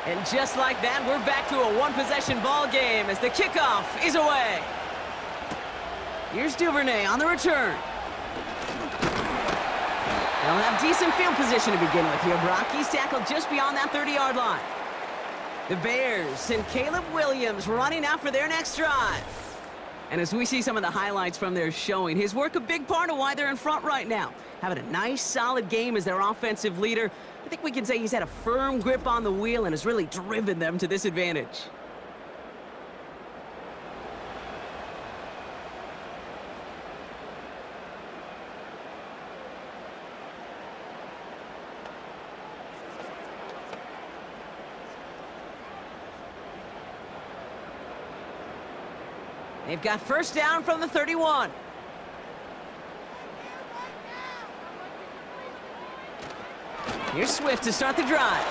And just like that, we're back to a one-possession ball game as the kickoff is away. Here's Duvernay on the return. They'll have decent field position to begin with here, Brock. He's tackled just beyond that 30-yard line. The Bears and Caleb Williams running out for their next drive. And as we see some of the highlights from their showing, his work a big part of why they're in front right now. Having a nice, solid game as their offensive leader. I think we can say he's had a firm grip on the wheel and has really driven them to this advantage. They've got first down from the 31. Here's Swift to start the drive.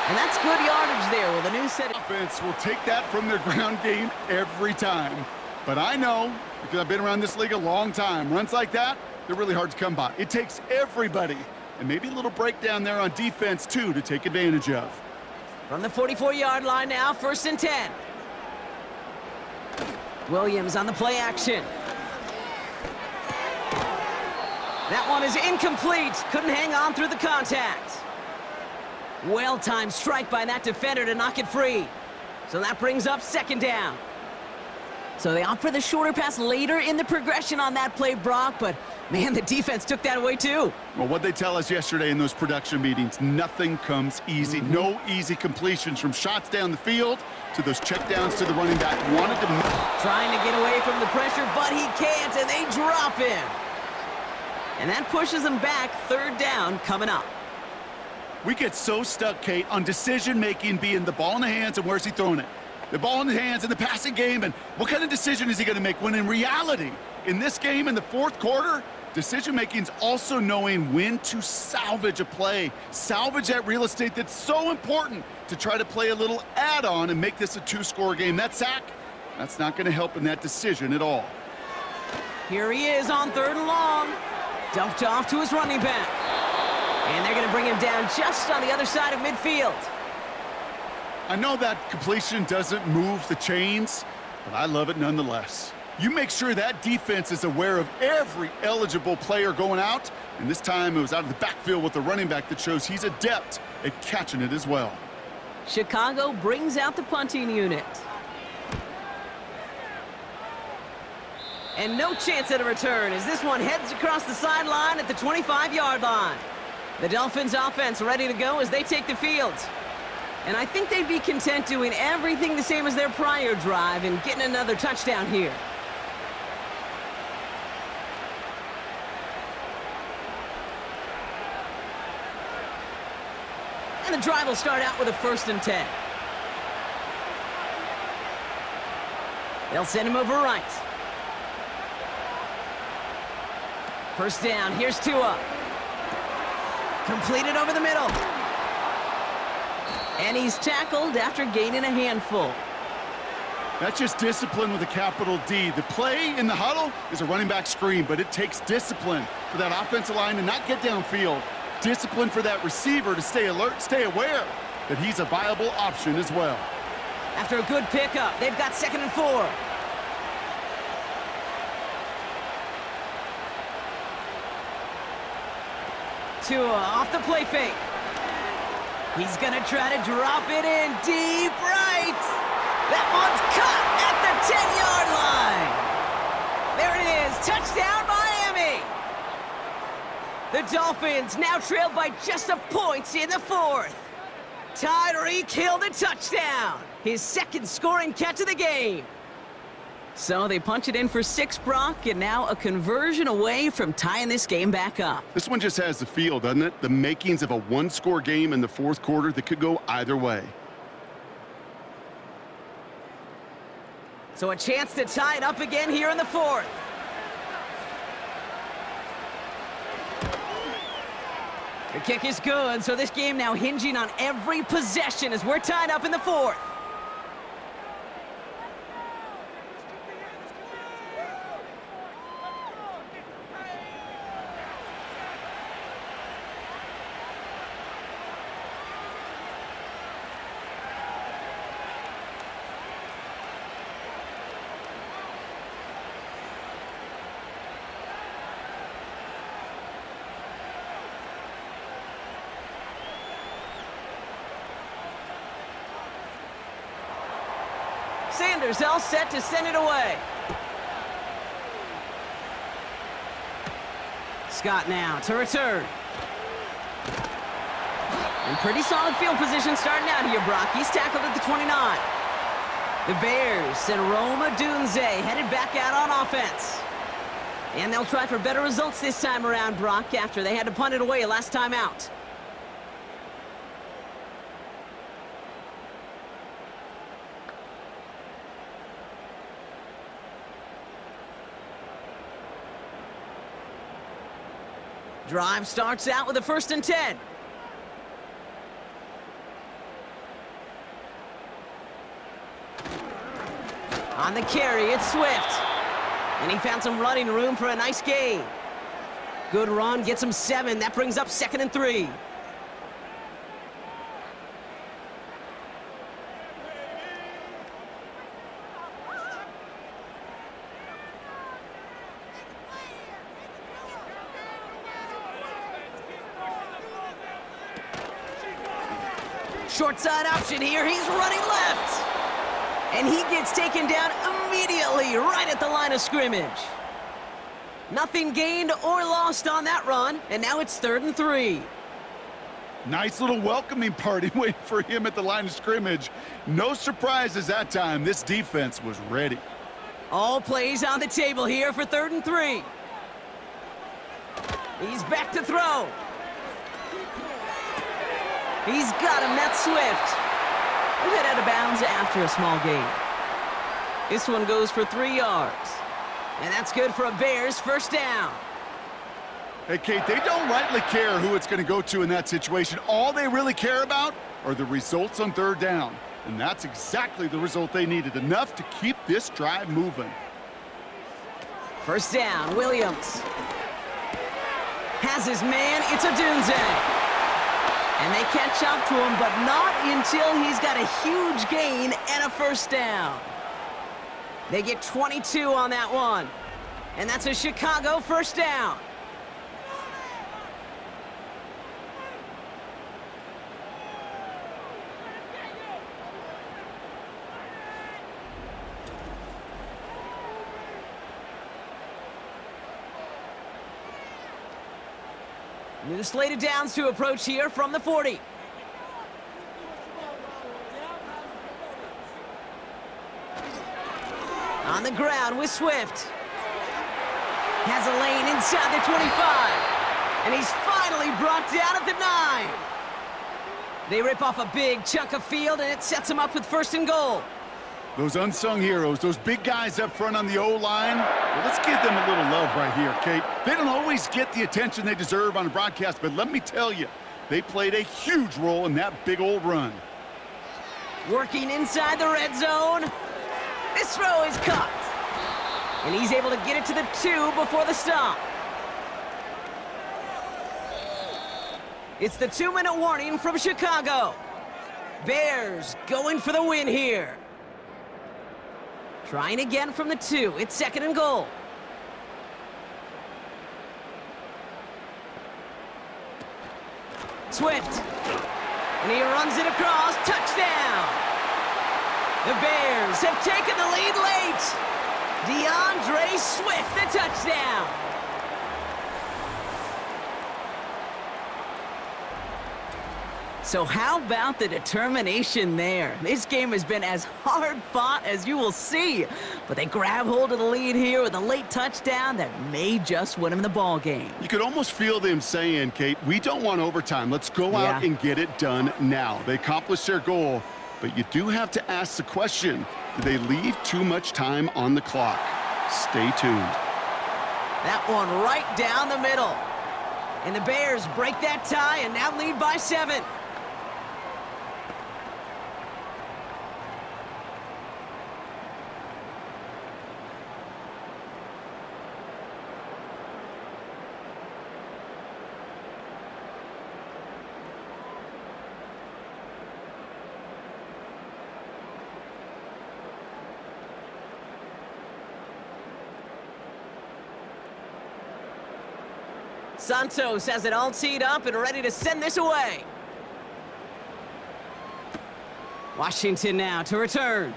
And that's good yardage there. Well, the new set Offense will take that from their ground game every time. But I know, because I've been around this league a long time, runs like that, they're really hard to come by. It takes everybody, and maybe a little breakdown there on defense, too, to take advantage of. From the 44-yard line now, 1st and 10. Williams on the play action. That one is incomplete. Couldn't hang on through the contact. Well-timed strike by that defender to knock it free. So that brings up 2nd down. So they opt for the shorter pass later in the progression on that play, Brock, but man, the defense took that away too. Well, what they tell us yesterday in those production meetings, nothing comes easy. No easy completions from shots down the field to those checkdowns to the running back. Wanted to... Trying to get away from the pressure, but he can't, and they drop him. And that pushes them back. 3rd down coming up. We get so stuck, Kate, on decision-making being the ball in the hands and where's he throwing it. The ball in the hands in the passing game, and what kind of decision is he going to make? When in reality, in this game, in the 4th quarter, decision-making is also knowing when to salvage a play. Salvage that real estate that's so important to try to play a little add-on and make this a 2-score game. That sack, that's not going to help in that decision at all. Here he is on 3rd and long. Dumped off to his running back. And they're going to bring him down just on the other side of midfield. I know that completion doesn't move the chains, but I love it nonetheless. You make sure that defense is aware of every eligible player going out, and this time it was out of the backfield with the running back that shows he's adept at catching it as well. Chicago brings out the punting unit. And no chance at a return as this one heads across the sideline at the 25-yard line. The Dolphins offense ready to go as they take the field. And I think they'd be content doing everything the same as their prior drive and getting another touchdown here. And the drive will start out with a 1st and 10. They'll send him over right. 1st down, here's Tua. Completed over the middle. And he's tackled after gaining a handful. That's just discipline with a capital D. The play in the huddle is a running back screen, but it takes discipline for that offensive line to not get downfield. Discipline for that receiver to stay alert, stay aware that he's a viable option as well. After a good pickup, they've got 2nd and 4. Tua off the play fake. He's gonna try to drop it in deep right. That one's caught at the 10-yard line. There it is, touchdown Miami. The Dolphins now trail by just a point in the 4th. Tyreek Hill the touchdown. His 2nd scoring catch of the game. So they punch it in for 6, Brock, and now a conversion away from tying this game back up. This one just has the feel, doesn't it? The makings of a one-score game in the 4th quarter that could go either way. So a chance to tie it up again here in the 4th. The kick is good, so this game now hinging on every possession as we're tied up in the 4th. Sanders all set to send it away. Scott now to return. And pretty solid field position starting out here, Brock. He's tackled at the 29. The Bears and Rome Odunze headed back out on offense. And they'll try for better results this time around, Brock, after they had to punt it away last time out. Drive starts out with a 1st and 10. On the carry, it's Swift. And he found some running room for a nice gain. Good run, gets him 7. That brings up 2nd and 3. Short side option here. He's running left. And he gets taken down immediately right at the line of scrimmage. Nothing gained or lost on that run. And now it's 3rd and 3. Nice little welcoming party waiting for him at the line of scrimmage. No surprises that time. This defense was ready. All plays on the table here for 3rd and 3. He's back to throw. He's got him, that's Swift. We'll head out of bounds after a small gain. This one goes for 3 yards. And that's good for a Bears 1st down. Hey, Kate, they don't rightly care who it's going to go to in that situation. All they really care about are the results on 3rd down. And that's exactly the result they needed, enough to keep this drive moving. 1st down, Williams. Has his man, it's Odunze. And they catch up to him, but not until he's got a huge gain and a 1st down. They get 22 on that one. And that's a Chicago 1st down. New slated downs to approach here from the 40. On the ground with Swift. Has a lane inside the 25. And he's finally brought down at the 9. They rip off a big chunk of field, and it sets them up with 1st and goal. Those unsung heroes, those big guys up front on the O-line, well, let's give them a little love right here, Kate. They don't always get the attention they deserve on a broadcast, but let me tell you, they played a huge role in that big old run. Working inside the red zone. This throw is caught. And he's able to get it to the 2 before the stop. It's the 2-minute warning from Chicago. Bears going for the win here. Trying again from the 2. It's 2nd and goal. Swift. And he runs it across. Touchdown. The Bears have taken the lead late. DeAndre Swift, the touchdown. So how about the determination there? This game has been as hard fought as you will see. But they grab hold of the lead here with a late touchdown that may just win them the ball game. You could almost feel them saying, Kate, we don't want overtime. Let's go out and get it done now. They accomplished their goal, but you do have to ask the question, did they leave too much time on the clock? Stay tuned. That one right down the middle. And the Bears break that tie and now lead by 7. Santos has it all teed up and ready to send this away. Washington now to return.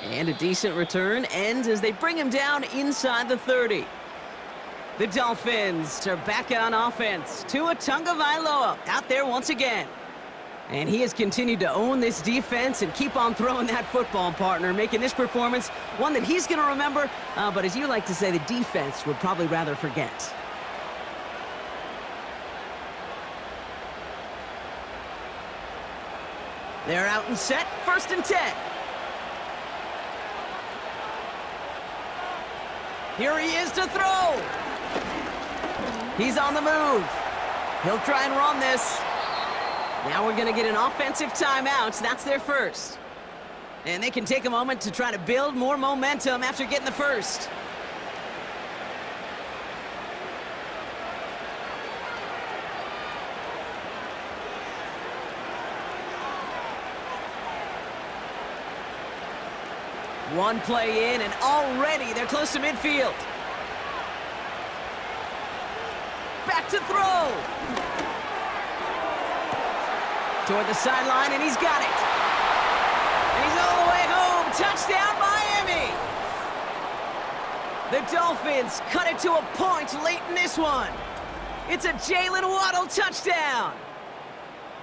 And a decent return ends as they bring him down inside the 30. The Dolphins are back on offense. Tua Tagovailoa out there once again. And he has continued to own this defense and keep on throwing that football, partner, making this performance one that he's going to remember, but as you like to say, the defense would probably rather forget. They're out and set, 1st and 10. Here he is to throw. He's on the move. He'll try and run this. Now we're going to get an offensive timeout. That's their first. And they can take a moment to try to build more momentum after getting the first. One play in, and already they're close to midfield. Back to throw. Toward the sideline, and he's got it. And he's all the way home. Touchdown, Miami. The Dolphins cut it to a point late in this one. It's a Jalen Waddle touchdown.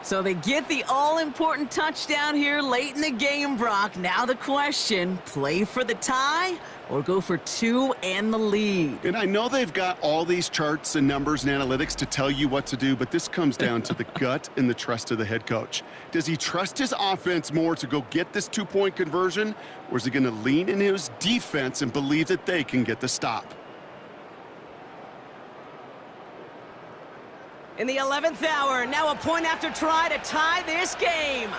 So they get the all-important touchdown here late in the game, Brock. Now the question, play for the tie or go for 2 and the lead? And I know they've got all these charts and numbers and analytics to tell you what to do, but this comes down to the gut and the trust of the head coach. Does he trust his offense more to go get this 2-point conversion, or is he going to lean in his defense and believe that they can get the stop? In the 11th hour, now a point after try to tie this game.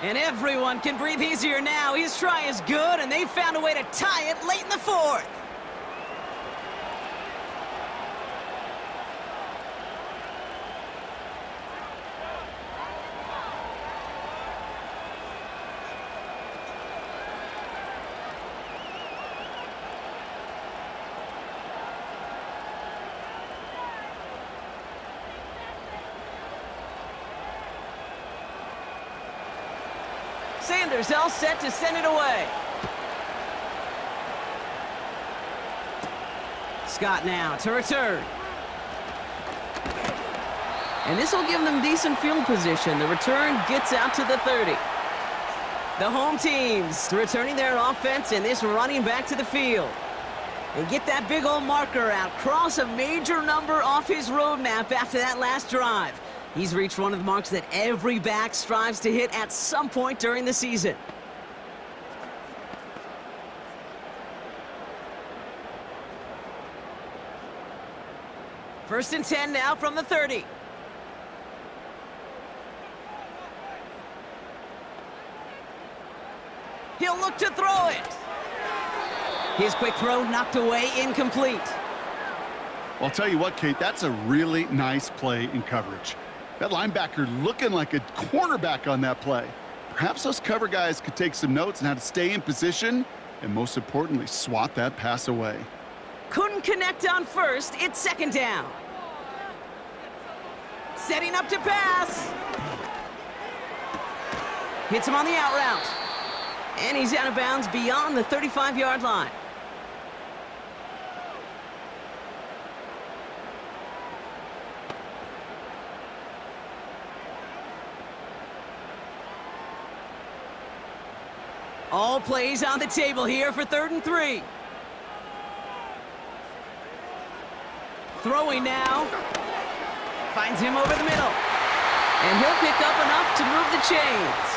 And everyone can breathe easier now. His try is good, and they found a way to tie it late in the 4th. Sanders all set to send it away. Scott now to return. And this will give them decent field position. The return gets out to the 30. The home teams returning their offense and this running back to the field. And get that big old marker out. Cross a major number off his roadmap after that last drive. He's reached one of the marks that every back strives to hit at some point during the season. First and 10 now from the 30. He'll look to throw it. His quick throw knocked away, incomplete. I'll tell you what, Kate, that's a really nice play in coverage. That linebacker looking like a cornerback on that play. Perhaps those cover guys could take some notes on how to stay in position and, most importantly, swat that pass away. Couldn't connect on first. It's second down. Setting up to pass. Hits him on the out route. And he's out of bounds beyond the 35-yard line. All plays on the table here for 3rd and 3. Throwing now. Finds him over the middle. And he'll pick up enough to move the chains.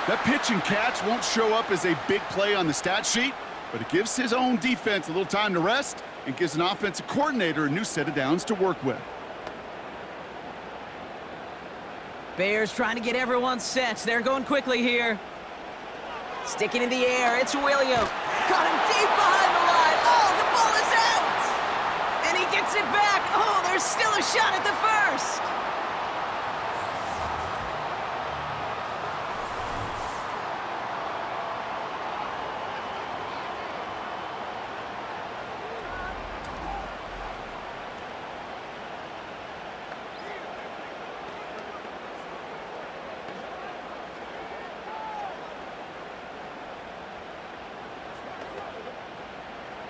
That pitch and catch won't show up as a big play on the stat sheet, but it gives his own defense a little time to rest and gives an offensive coordinator a new set of downs to work with. Bears trying to get everyone set. They're going quickly here. Sticking in the air, it's William. Caught him deep behind the line. Oh, the ball is out! And he gets it back. Oh, there's still a shot at the first.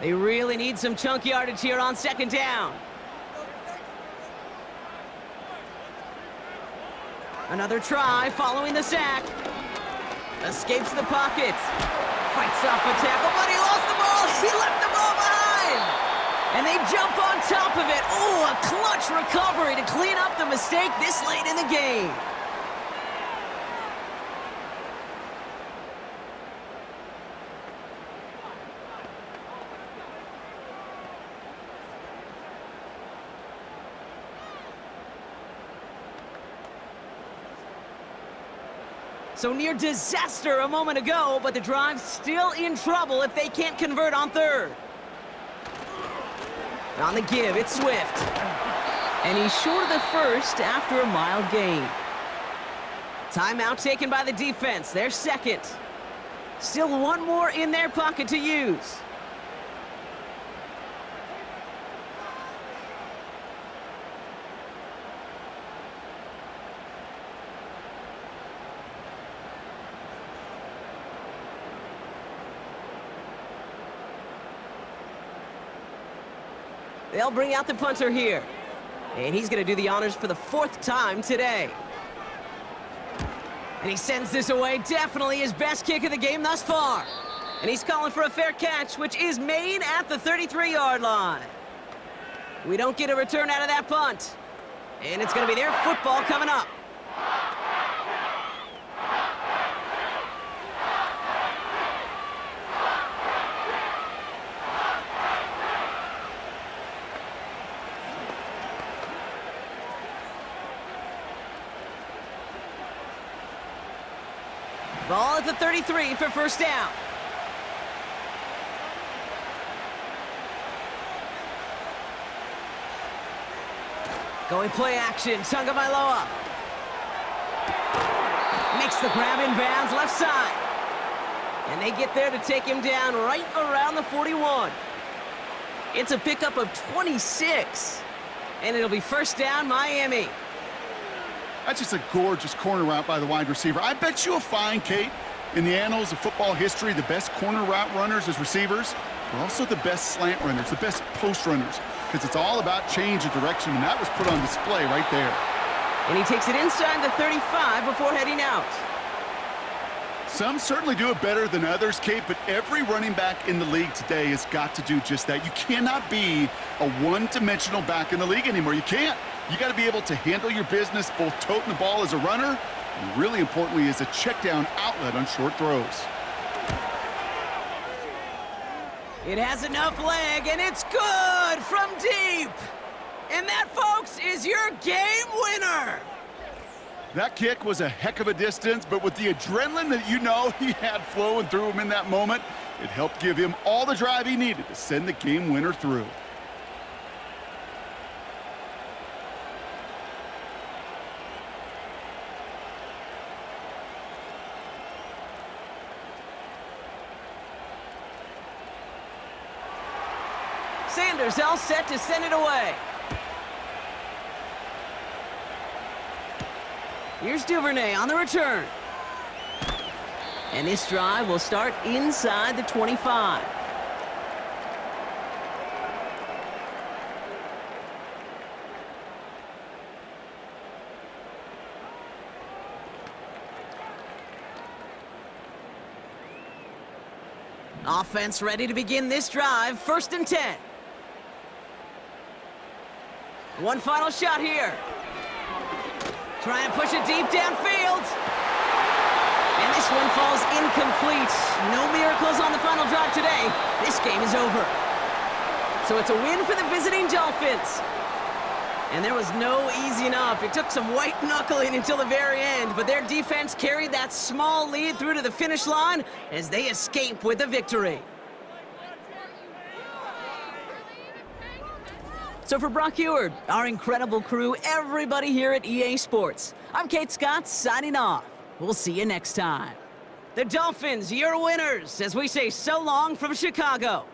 They really need some chunk yardage here on second down. Another try following the sack. Escapes the pocket. Fights off a tackle, but he lost the ball. He left the ball behind. And they jump on top of it. Oh, a clutch recovery to clean up the mistake this late in the game. So near disaster a moment ago, but the drive's still in trouble if they can't convert on 3rd. On the give, it's Swift. And he's short of the first after a mild gain. Timeout taken by the defense, their second. Still one more in their pocket to use. They'll bring out the punter here. And he's going to do the honors for the 4th time today. And he sends this away. Definitely his best kick of the game thus far. And he's calling for a fair catch, which is made at the 33-yard line. We don't get a return out of that punt. And it's going to be their football coming up. Ball at the 33 for first down. Going play action, Tagovailoa. Makes the grab in bounds left side. And they get there to take him down right around the 41. It's a pickup of 26. And it'll be first down, Miami. That's just a gorgeous corner route by the wide receiver. I bet you'll find, Kate, in the annals of football history, the best corner route runners as receivers are also the best slant runners, the best post runners, because it's all about change of direction, and that was put on display right there. And he takes it inside the 35 before heading out. Some certainly do it better than others, Kate, but every running back in the league today has got to do just that. You cannot be a one-dimensional back in the league anymore. You can't. You got to be able to handle your business, both toting the ball as a runner, and really importantly as a check-down outlet on short throws. It has enough leg, and it's good from deep. And that, folks, is your game winner. That kick was a heck of a distance, but with the adrenaline that you know he had flowing through him in that moment, it helped give him all the drive he needed to send the game winner through. Sanders all set to send it away. Here's Duvernay on the return. And this drive will start inside the 25. Offense ready to begin this drive. 1st and 10. One final shot here. Try and push it deep downfield. And this one falls incomplete. No miracles on the final drive today. This game is over. So it's a win for the visiting Dolphins. And there was no easing up. It took some white knuckling until the very end, but their defense carried that small lead through to the finish line as they escape with the victory. So for Brock Eward, our incredible crew, everybody here at EA Sports, I'm Kate Scott signing off. We'll see you next time. The Dolphins, your winners, as we say so long from Chicago.